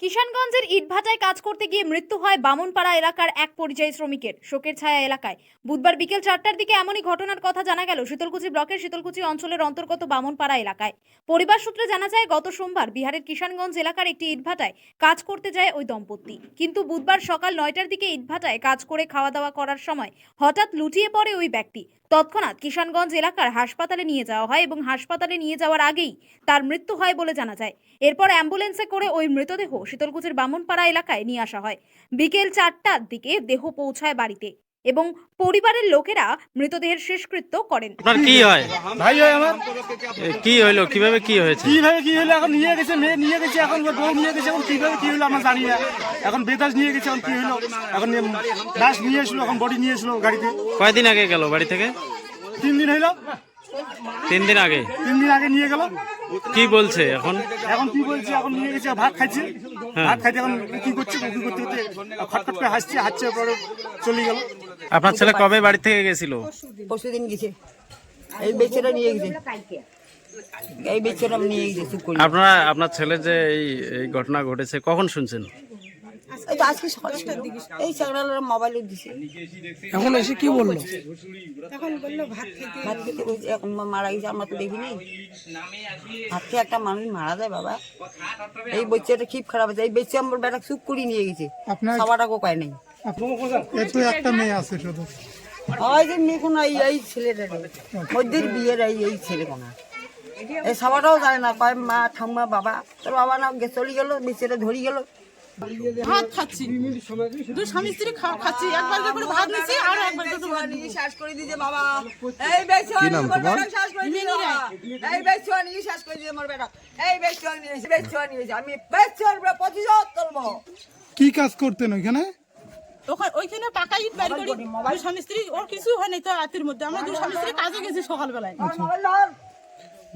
কিষানগঞ্জের ইটভাটায় কাজ করতে গিয়ে মৃত্যু হয় বামনপাড়া এলাকার এক পরিযায়ী শ্রমিকের। শোকের ছায়া এলাকায়। বুধবার বিকেল 4টার দিকে এমনই ঘটনার কথা জানা গেল শীতলকুচি ব্লকের শীতলকুচি অঞ্চলের অন্তর্গত বামনপাড়া এলাকায়। পরিবার সূত্রে জানা যায়, গত সোমবার বিহারের কিষানগঞ্জ এলাকার একটি ইটভাটায় কাজ করতে যায় ওই দম্পতি। কিন্তু বুধবার সকাল 9টার দিকে ইটভাটায় কাজ করে খাওয়া দাওয়া করার সময় হঠাৎ লুটিয়ে পড়ে ওই ব্যক্তি। তৎক্ষণাৎ কিষানগঞ্জ এলাকার হাসপাতালে নিয়ে যাওয়া হয় এবং হাসপাতালে নিয়ে যাওয়ার আগেই তার মৃত্যু হয় বলে জানা যায়। এরপর অ্যাম্বুলেন্সে করে ওই মৃতদেহ শীতলকুচির বামনপাড়া এলাকায় নিয়ে আসা হয়। বিকেল 4টার দিকে দেহ পৌঁছায় বাড়িতে এবং পরিবারের লোকেরা মৃতদেহের শেষকৃত্য করেন। আপনার কি হয়? ভাই হয় আমার। কি হইলো, কিভাবে কি হয়েছে? কিভাবে কি হলো এখন নিয়ে গেছে, মেয়ে নিয়ে গেছে, এখন বউ নিয়ে গেছে, এখন কিভাবে কি হলো আমরা জানি না। এখন বেতাজ নিয়ে গেছে, এখন কি হলো, এখন লাশ নিয়ে এসলো, এখন বডি নিয়ে এসলো গাড়িতে। কয়দিন আগে গেল বাড়ি থেকে? 3 দিন হইলো। 3 দিন আগে। 3 দিন আগে নিয়ে গেল। কি বলছে এখন? এখন কি বলছে, এখন নিয়ে গেছে, ভাত খাইছে, ভাত খাইতে এখন কি করছে, কি করতে করতে খটখট করে হাসছে পরে চলে গেল। আপনার ছেলে কবে বাড়ি থেকে গেছিল? পরশুদিন গেছে। এই বেচারা নিয়ে গেছে, এই বেচারা নিয়ে গেছে চুপ করে। আপনার ছেলে যে এই ঘটনা ঘটেছে কখন শুনছেন? এই তো আজকে সকালটার দিকে এই চাকরালার মোবাইলে দিছে। এখন এসে কি বললো? এখন বললো ভাত খেতে বলছে, এখন মারা গেছে, আমরা তো দেখিনি। ভাত খেয়ে একটা মানুষ মারা যায় বাবা। এই বাচ্চাটা খুব খারাপ আছে। এই বাচ্চা আমার বেটা চুপ করে নিয়ে গেছে, খাওয়াটাকেও পায় নাই। একটু একটা মেয়ে আছে শুধু। ওই যে মেয়ে কোনো এই ছেলেটা মধ্যের বিয়ের এই ছেলে কোনো এই খাওয়াটাও যায় না, কয় মা ঠাম্মা বাবা, তোর বাবা না চলে গেল, বেচারা ধরি গেল। ভাত খাচ্ছি, দুই স্বামী স্ত্রী খাচ্ছি, একবার করে ভাত নিচ্ছি আর একবার করে ভাত নিচ্ছি। শ্বাস করে দিয়েছে বাবা, এই বেচুয়া শ্বাস করে দিয়েছে, এই বেচুয়া নিয়ে শ্বাস করে দিয়েছে আমার বেটা, এই বেচুয়া নিয়েছে, আমি বেচুয়ার প্রতিশোধ করবো। কি কাজ করতেন ওইখানে? ওইখানে পাকা ইট বাড়ি করি, দুই স্বামী স্ত্রী, ওর কিছু হয় নাই তো রাতের মধ্যে। আমরা দুই স্বামী স্ত্রী কাজে গেছি সকালবেলায়।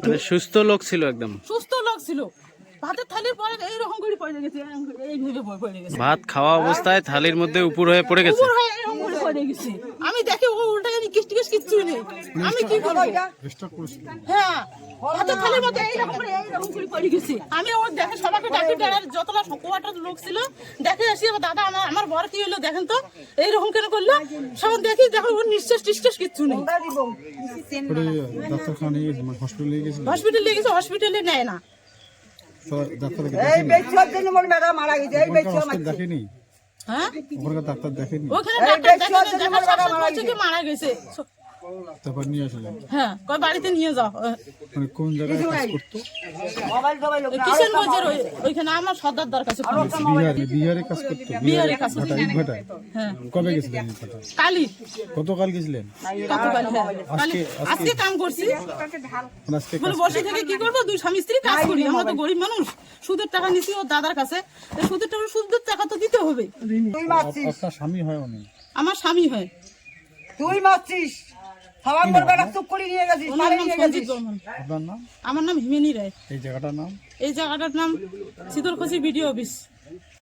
মানে সুস্থ লোক ছিল, একদম সুস্থ লোক ছিল। ভাতের থালির পরে এইরকম করে পড়ে গেছে, এইভাবে পড়ে গেছে। ভাত খাওয়া অবস্থায় থালির মধ্যে উপর হয়ে পড়ে গেছে। উপর হয়ে এরকম করে পড়ে গেছে। আমি দেখি ও উল্টা গেছে, কিচ্ছু নেই। আমি কি করবো? হ্যাঁ, ভাতের থালির মধ্যে এইরকম করে পড়ে গেছে। আমি ওর দেখে সবাইকে ডাকি, ডাকার যতটা কোয়াটার লোক ছিল দেখে আসি, দাদা আমার বর কি হলো দেখেন তো, এইরকম কেন করলো। সবাই দেখি, দেখো ওর নিঃশ্বাস টিশ্বাস কিচ্ছু নেই। হসপিটালে গেছে, হসপিটালে নেয় না। এই বেচুয়ার জন্য আমার বেটা মারা গেছে, এই বেচুয়া দেখেনি। হ্যাঁ, ওখানে ডাক্তার দেখে মারা গেছে। তারপর নিয়ে আসলেন? হ্যাঁ, কয় বাড়িতে নিয়ে যাও। মানে কোন জায়গায় কাজ করতো? কিষানগঞ্জের ওইখানে আমার সর্দার কাছে। বিহারে কাজ করতো? বিহারে কাজ করতো। ইটভাটায়? হ্যাঁ। কবে গেছিলেন ইটভাটায়? কালি। গতকাল গেছিলেন? গতকাল, হ্যাঁ। আজকে কাম করছি, বলে বসে থেকে কি করবো, দুই স্বামী স্ত্রী কাজ করি। আমরা তো গরিব মানুষ, সুদের টাকা নিচ্ছি ওর দাদার কাছে। সুদের টাকা তো দিতে হবে। আপনার স্বামী হয় উনি? আমার স্বামী হয়। তুই মারছিস, সবার বেটা চুপ করে নিয়ে গেছিস, মারে নিয়ে গেছিস। আপনার নাম? আমার নাম হিমেনি রায়। এই জায়গাটার নাম? এই জায়গাটার নাম শীতলকুচি বিডিও অফিস।